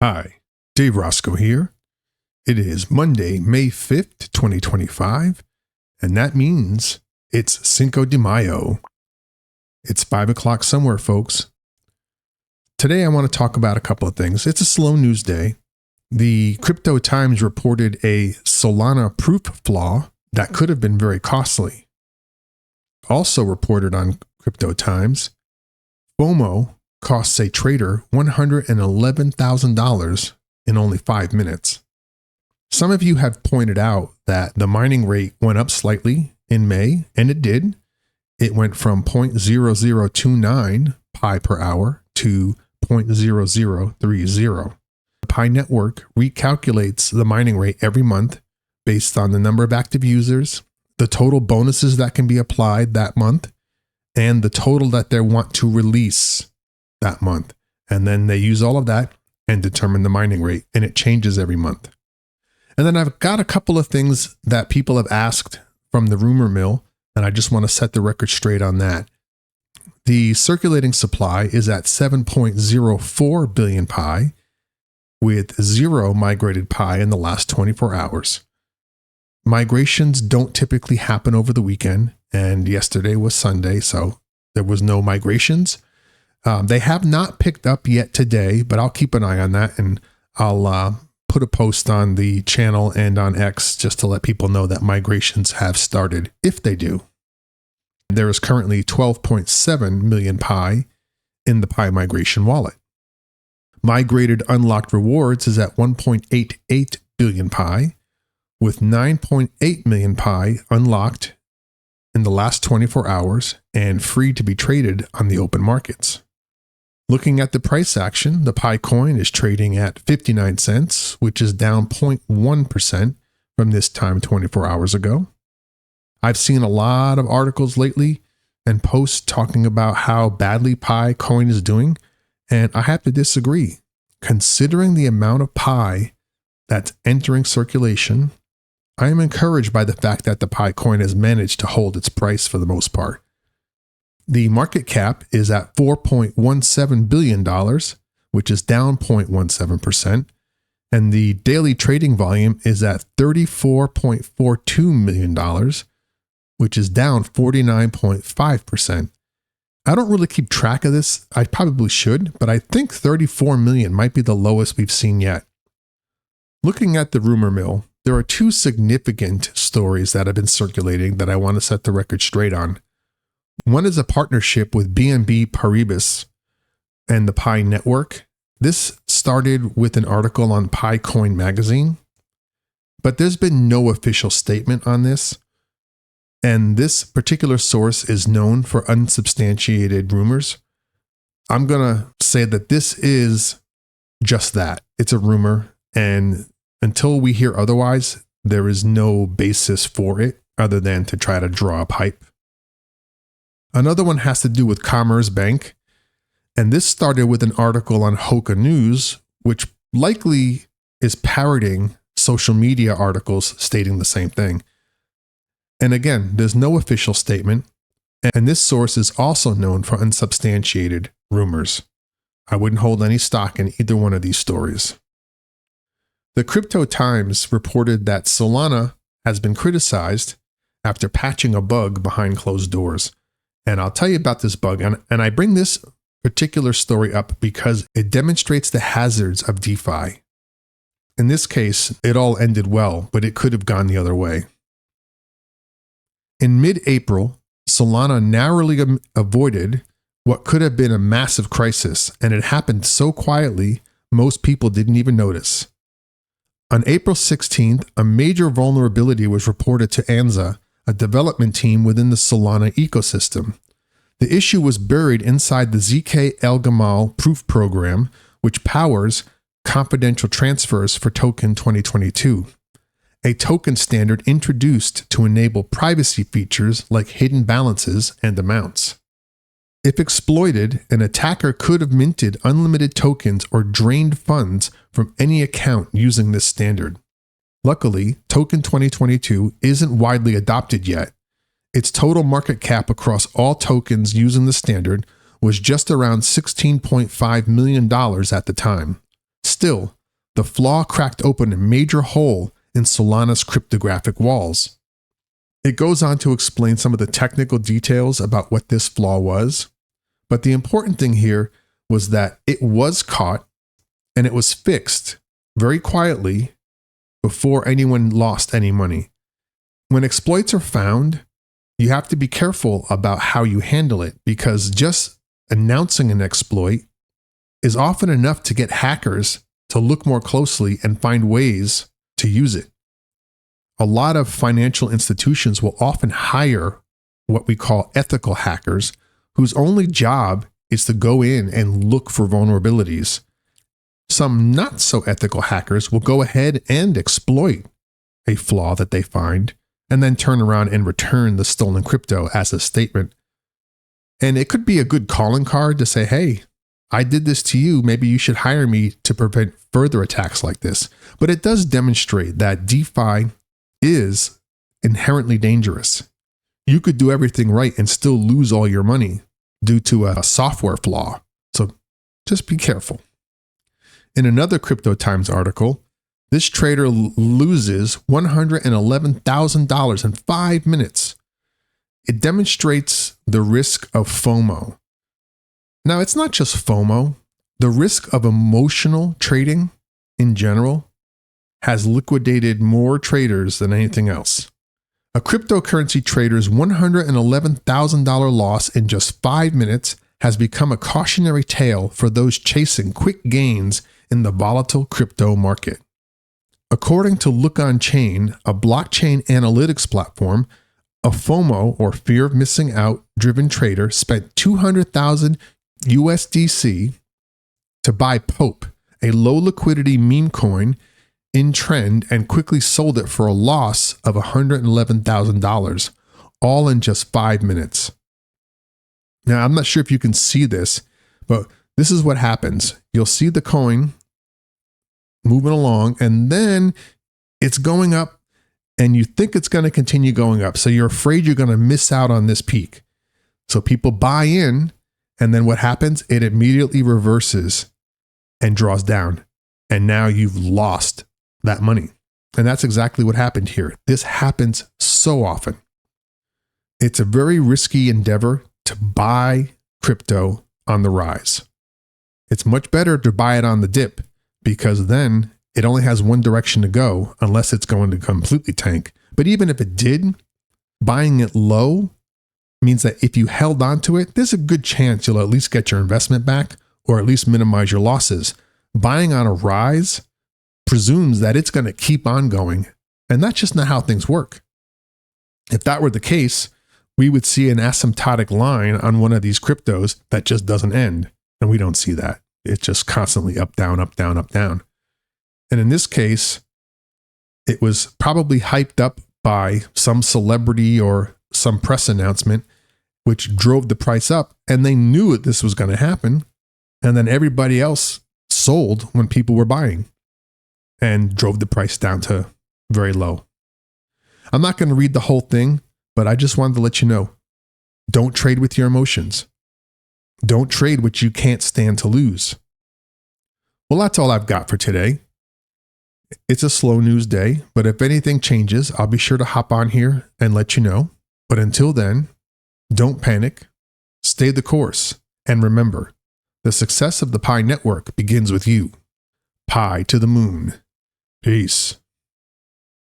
Hi, Dave Roscoe here. It is Monday, May 5th, 2025, and that means it's Cinco de Mayo. It's 5 o'clock somewhere, folks. Today I want to talk about a couple of things. It's a slow news day. The Crypto Times reported a Solana proof flaw that could have been very costly. Also reported on Crypto Times, FOMO costs a trader $111,000 in only 5 minutes. Some of you have pointed out that the mining rate went up slightly in May, and it did. It went from 0.0029 Pi per hour to 0.0030. The Pi network recalculates the mining rate every month based on the number of active users, the total bonuses that can be applied that month, and the total that they want to release that month. And then they use all of that and determine the mining rate, and it changes every month. And then I've got a couple of things that people have asked from the rumor mill, and I just want to set the record straight on that. The circulating supply is at 7.04 billion Pi, with 0 migrated Pi in the last 24 hours. Migrations don't typically happen over the weekend, and yesterday was Sunday, so there was no migrations. They have not picked up yet today, but I'll keep an eye on that, and I'll put a post on the channel and on X just to let people know that migrations have started, if they do. There is currently 12.7 million Pi in the Pi migration wallet. Migrated unlocked rewards is at 1.88 billion Pi, with 9.8 million Pi unlocked in the last 24 hours and free to be traded on the open markets. Looking at the price action, the Pi coin is trading at 59 cents, which is down 0.1% from this time 24 hours ago. I've seen a lot of articles lately and posts talking about how badly Pi coin is doing, and I have to disagree. Considering the amount of Pi that's entering circulation, I am encouraged by the fact that the Pi coin has managed to hold its price for the most part. The market cap is at $4.17 billion, which is down 0.17%, and the daily trading volume is at $34.42 million, which is down 49.5%. I don't really keep track of this. I probably should, but I think 34 million might be the lowest we've seen yet. Looking at the rumor mill, there are 2 significant stories that have been circulating that I want to set the record straight on. One is a partnership with BNB Paribas and the Pi network. This started with an article on Pi Coin magazine, but there's been no official statement on this. And this particular source is known for unsubstantiated rumors. I'm going to say that this is just that. It's a rumor, and until we hear otherwise, there is no basis for it other than to try to draw up hype. Another one has to do with Commerce Bank, and this started with an article on Hoka News, which likely is parroting social media articles stating the same thing. And again, there's no official statement, and this source is also known for unsubstantiated rumors. I wouldn't hold any stock in either one of these stories. The Crypto Times reported that Solana has been criticized after patching a bug behind closed doors. And I'll tell you about this bug, and I bring this particular story up because it demonstrates the hazards of DeFi. In this case, it all ended well, but it could have gone the other way. In mid-April, Solana narrowly avoided what could have been a massive crisis, and it happened so quietly, most people didn't even notice. On April 16th, a major vulnerability was reported to Anza, a development team within the Solana ecosystem. The issue was buried inside the ZK El-Gamal proof program, which powers confidential transfers for Token 2022. A token standard introduced to enable privacy features like hidden balances and amounts. If exploited, an attacker could have minted unlimited tokens or drained funds from any account using this standard. Luckily, Token 2022 isn't widely adopted yet. Its total market cap across all tokens using the standard was just around $16.5 million at the time. Still, the flaw cracked open a major hole in Solana's cryptographic walls. It goes on to explain some of the technical details about what this flaw was, but the important thing here was that it was caught and it was fixed very quietly before anyone lost any money. When exploits are found, you have to be careful about how you handle it, because just announcing an exploit is often enough to get hackers to look more closely and find ways to use it. A lot of financial institutions will often hire what we call ethical hackers, whose only job is to go in and look for vulnerabilities. Some not so ethical hackers will go ahead and exploit a flaw that they find and then turn around and return the stolen crypto as a statement. And it could be a good calling card to say, hey, I did this to you. Maybe you should hire me to prevent further attacks like this. But it does demonstrate that DeFi is inherently dangerous. You could do everything right and still lose all your money due to a software flaw. So just be careful. In another Crypto Times article, this trader loses $111,000 in 5 minutes. It demonstrates the risk of FOMO. Now, it's not just FOMO. The risk of emotional trading in general has liquidated more traders than anything else. A cryptocurrency trader's $111,000 loss in just 5 minutes has become a cautionary tale for those chasing quick gains in the volatile crypto market. According to Look On Chain, a blockchain analytics platform, a FOMO, or fear of missing out driven trader, spent $200,000 USDC to buy Pope, a low liquidity meme coin in trend, and quickly sold it for a loss of $111,000, all in just 5 minutes. Now, I'm not sure if you can see this, but this is what happens. You'll see the coin moving along, and then it's going up, and you think it's going to continue going up. So you're afraid you're going to miss out on this peak. So people buy in, and then what happens? It immediately reverses and draws down. And now you've lost that money. And that's exactly what happened here. This happens so often. It's a very risky endeavor to buy crypto on the rise. It's much better to buy it on the dip, because then it only has one direction to go unless it's going to completely tank. But even if it did, buying it low means that if you held on to it, there's a good chance you'll at least get your investment back or at least minimize your losses. Buying on a rise presumes that it's going to keep on going, and that's just not how things work. If that were the case, we would see an asymptotic line on one of these cryptos that just doesn't end, and we don't see that. It's just constantly up, down, up, down, up, down. And in this case, it was probably hyped up by some celebrity or some press announcement, which drove the price up, and they knew that this was going to happen. And then everybody else sold when people were buying and drove the price down to very low. I'm not going to read the whole thing, but I just wanted to let you know, don't trade with your emotions. Don't trade what you can't stand to lose. Well, that's all I've got for today. It's a slow news day, but if anything changes, I'll be sure to hop on here and let you know. But until then, don't panic, stay the course, and remember, the success of the Pi Network begins with you. Pi to the moon. Peace.